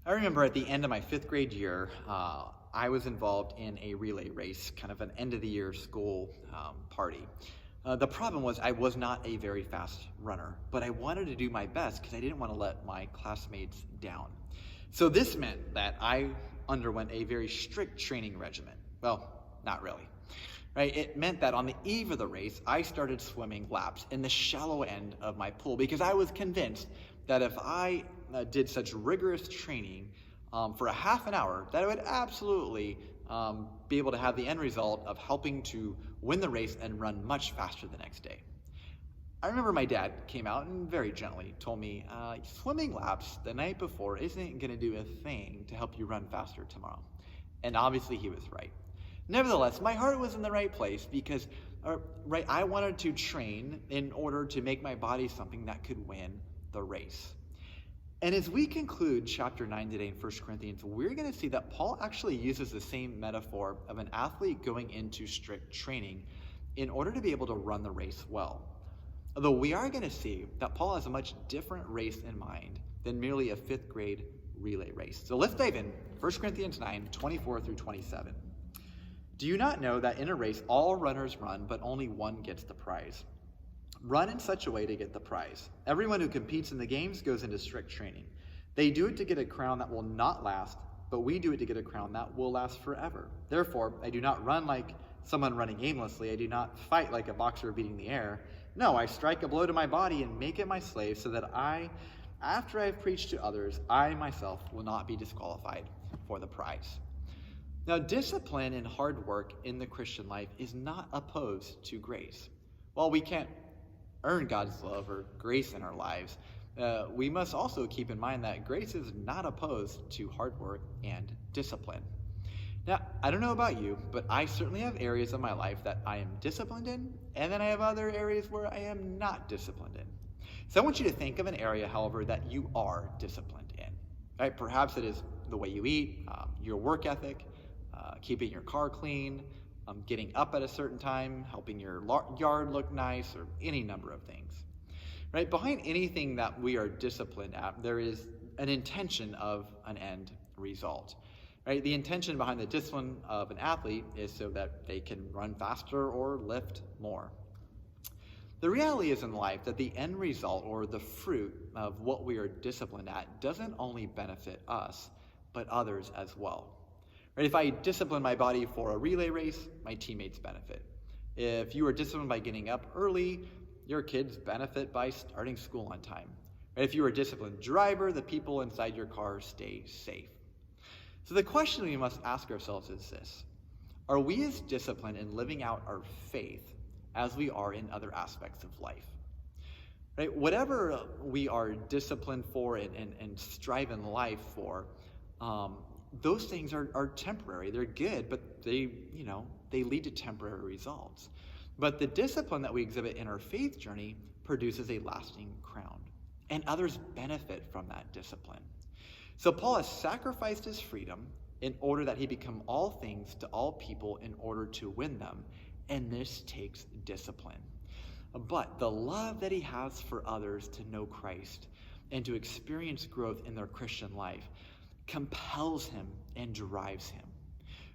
I remember at the end of my fifth grade year, I was involved in a relay race, kind of an end of the year school party. The problem was I was not a very fast runner, but I wanted to do my best because I didn't want to let my classmates down. So this meant that I underwent a very strict training regimen. Well, not really. Right? It meant that on the eve of the race, I started swimming laps in the shallow end of my pool because I was convinced that if I did such rigorous training for a half an hour, that I would absolutely be able to have the end result of helping to win the race and run much faster the next day. I remember my dad came out and very gently told me, swimming laps the night before isn't going to do a thing to help you run faster tomorrow. And obviously he was right. Nevertheless, my heart was in the right place because I wanted to train in order to make my body something that could win the race. And as we conclude chapter 9 today in 1 Corinthians, we're going to see that Paul actually uses the same metaphor of an athlete going into strict training in order to be able to run the race well. Although we are going to see that Paul has a much different race in mind than merely a fifth grade relay race. So let's dive in. 1 Corinthians 9, 24 through 27. Do you not know that in a race all runners run, but only one gets the prize? Run in such a way to get the prize. Everyone who competes in the games goes into strict training. They do it to get a crown that will not last, but we do it to get a crown that will last forever. Therefore, I do not run like someone running aimlessly. I do not fight like a boxer beating the air. No, I strike a blow to my body and make it my slave so that after I have preached to others, I myself will not be disqualified for the prize. Now, discipline and hard work in the Christian life is not opposed to grace. While we can't earn God's love or grace in our lives, we must also keep in mind that grace is not opposed to hard work and discipline. Now, I don't know about you, but I certainly have areas of my life that I am disciplined in, and then I have other areas where I am not disciplined in. So I want you to think of an area, however, that you are disciplined in. Right? Perhaps it is the way you eat, your work ethic, keeping your car clean, getting up at a certain time, helping your yard look nice, or any number of things. Right? Behind anything that we are disciplined at, there is an intention of an end result. Right? The intention behind the discipline of an athlete is so that they can run faster or lift more. The reality is in life that the end result or the fruit of what we are disciplined at doesn't only benefit us, but others as well. Right? If I discipline my body for a relay race, my teammates benefit. If you are disciplined by getting up early, your kids benefit by starting school on time. Right? If you are a disciplined driver, the people inside your car stay safe. So the question we must ask ourselves is this: are we as disciplined in living out our faith as we are in other aspects of life? Right? Whatever we are disciplined for and strive in life for, those things are temporary. They're good, but they lead to temporary results. But the discipline that we exhibit in our faith journey produces a lasting crown, and others benefit from that discipline. So Paul has sacrificed his freedom in order that he become all things to all people in order to win them, and this takes discipline. But the love that he has for others to know Christ and to experience growth in their Christian life compels him and drives him.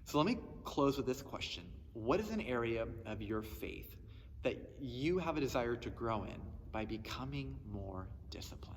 So let me close with this question. What is an area of your faith that you have a desire to grow in by becoming more disciplined?